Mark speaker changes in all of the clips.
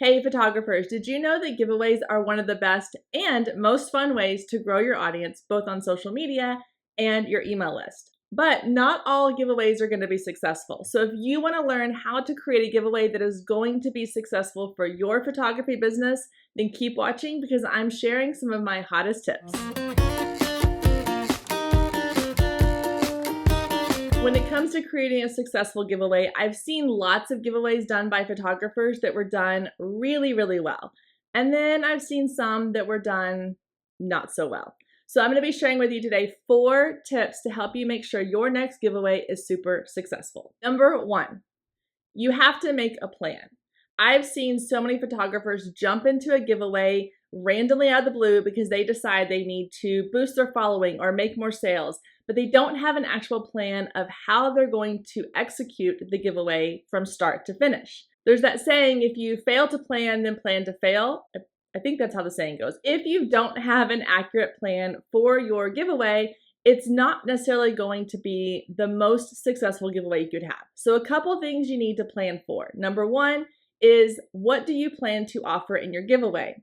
Speaker 1: Hey photographers, did you know that giveaways are one of the best and most fun ways to grow your audience, both on social media and your email list? But not all giveaways are going to be successful. So if you want to learn how to create a giveaway that is going to be successful for your photography business, then keep watching because I'm sharing some of my hottest tips. When it comes to creating a successful giveaway, I've seen lots of giveaways done by photographers that were done really, really well. And then I've seen some that were done not so well. So I'm going to be sharing with you today 4 tips to help you make sure your next giveaway is super successful. Number 1, you have to make a plan. I've seen so many photographers jump into a giveaway randomly out of the blue because they decide they need to boost their following or make more sales, but they don't have an actual plan of how they're going to execute the giveaway from start to finish. There's that saying, if you fail to plan, then plan to fail. I think that's how the saying goes. If you don't have an accurate plan for your giveaway, it's not necessarily going to be the most successful giveaway you could have. So a couple things you need to plan for. Number 1 is, what do you plan to offer in your giveaway?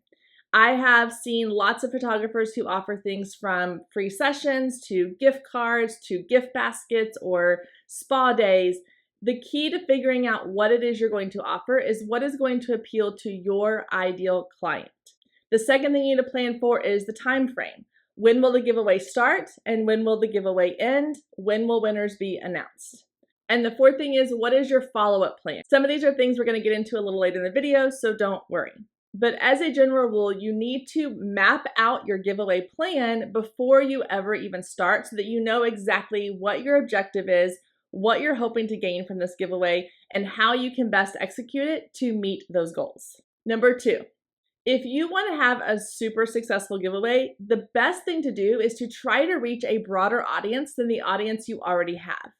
Speaker 1: I have seen lots of photographers who offer things from free sessions to gift cards to gift baskets or spa days. The key to figuring out what it is you're going to offer is what is going to appeal to your ideal client. The second thing you need to plan for is the time frame. When will the giveaway start and when will the giveaway end? When will winners be announced? And the fourth thing is, what is your follow-up plan? Some of these are things we're going to get into a little later in the video, so don't worry. But as a general rule, you need to map out your giveaway plan before you ever even start so that you know exactly what your objective is, what you're hoping to gain from this giveaway, and how you can best execute it to meet those goals. Number 2, if you want to have a super successful giveaway, the best thing to do is to try to reach a broader audience than the audience you already have.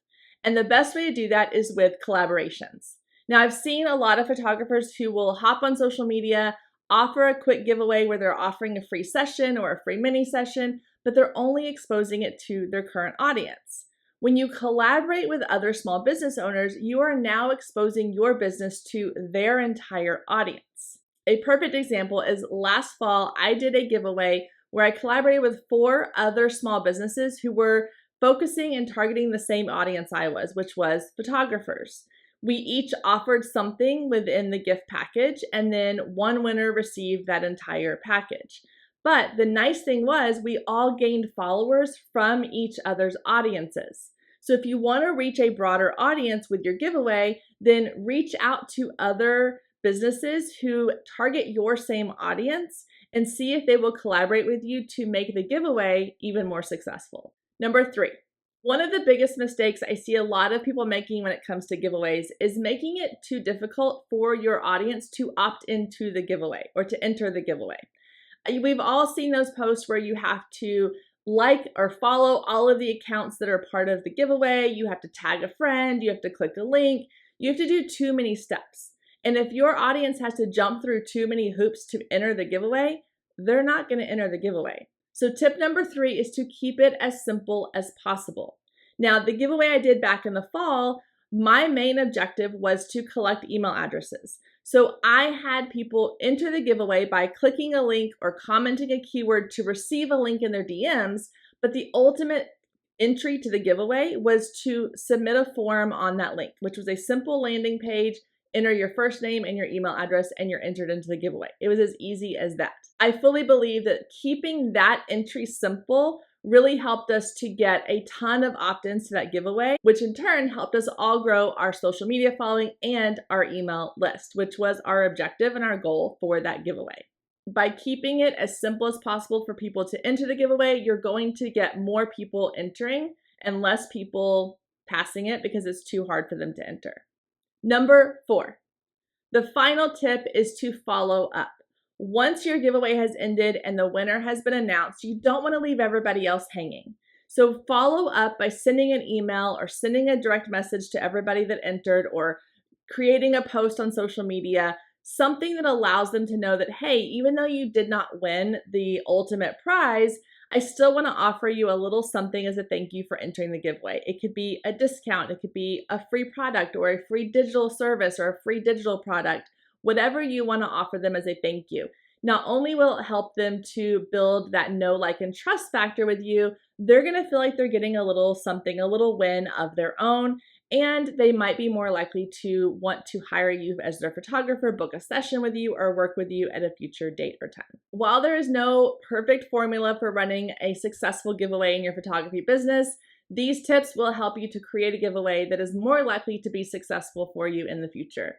Speaker 1: And the best way to do that is with collaborations. Now, I've seen a lot of photographers who will hop on social media, offer a quick giveaway where they're offering a free session or a free mini session, but they're only exposing it to their current audience. When you collaborate with other small business owners, you are now exposing your business to their entire audience. A perfect example is last fall, I did a giveaway where I collaborated with 4 other small businesses who were focusing and targeting the same audience I was, which was photographers. We each offered something within the gift package, and then one winner received that entire package. But the nice thing was we all gained followers from each other's audiences. So if you want to reach a broader audience with your giveaway, then reach out to other businesses who target your same audience and see if they will collaborate with you to make the giveaway even more successful. Number 3, one of the biggest mistakes I see a lot of people making when it comes to giveaways is making it too difficult for your audience to opt into the giveaway or to enter the giveaway. We've all seen those posts where you have to like or follow all of the accounts that are part of the giveaway. You have to tag a friend, you have to click a link, you have to do too many steps. And if your audience has to jump through too many hoops to enter the giveaway, they're not going to enter the giveaway. So tip number 3 is to keep it as simple as possible. Now, the giveaway I did back in the fall, my main objective was to collect email addresses. So I had people enter the giveaway by clicking a link or commenting a keyword to receive a link in their DMs, but the ultimate entry to the giveaway was to submit a form on that link, which was a simple landing page. Enter your first name and your email address and you're entered into the giveaway. It was as easy as that. I fully believe that keeping that entry simple really helped us to get a ton of opt-ins to that giveaway, which in turn helped us all grow our social media following and our email list, which was our objective and our goal for that giveaway. By keeping it as simple as possible for people to enter the giveaway, you're going to get more people entering and less people passing it because it's too hard for them to enter. Number 4, the final tip is to follow up. Once your giveaway has ended and the winner has been announced, you don't want to leave everybody else hanging. So follow up by sending an email or sending a direct message to everybody that entered or creating a post on social media, something that allows them to know that, hey, even though you did not win the ultimate prize, I still want to offer you a little something as a thank you for entering the giveaway. It could be a discount, it could be a free product or a free digital service or a free digital product, whatever you want to offer them as a thank you. Not only will it help them to build that know, like, and trust factor with you, they're going to feel like they're getting a little something, a little win of their own, and they might be more likely to want to hire you as their photographer, book a session with you, or work with you at a future date or time. While there is no perfect formula for running a successful giveaway in your photography business, these tips will help you to create a giveaway that is more likely to be successful for you in the future.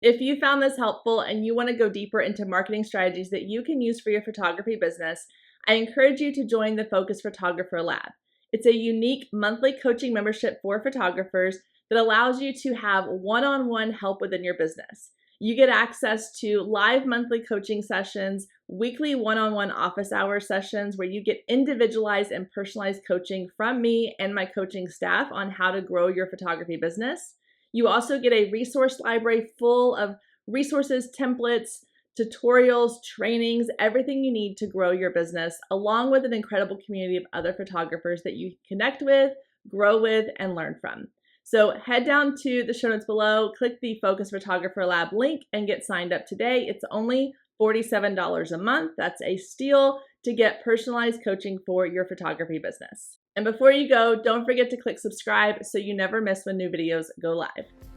Speaker 1: If you found this helpful and you want to go deeper into marketing strategies that you can use for your photography business, I encourage you to join the Focus Photographer Lab. It's a unique monthly coaching membership for photographers that allows you to have one-on-one help within your business. You get access to live monthly coaching sessions, weekly one-on-one office hour sessions where you get individualized and personalized coaching from me and my coaching staff on how to grow your photography business. You also get a resource library full of resources, templates, tutorials, trainings, everything you need to grow your business, along with an incredible community of other photographers that you connect with, grow with, and learn from. So head down to the show notes below, click the Focus Photographer Lab link, and get signed up today. It's only $47 a month. That's a steal to get personalized coaching for your photography business. And before you go, don't forget to click subscribe so you never miss when new videos go live.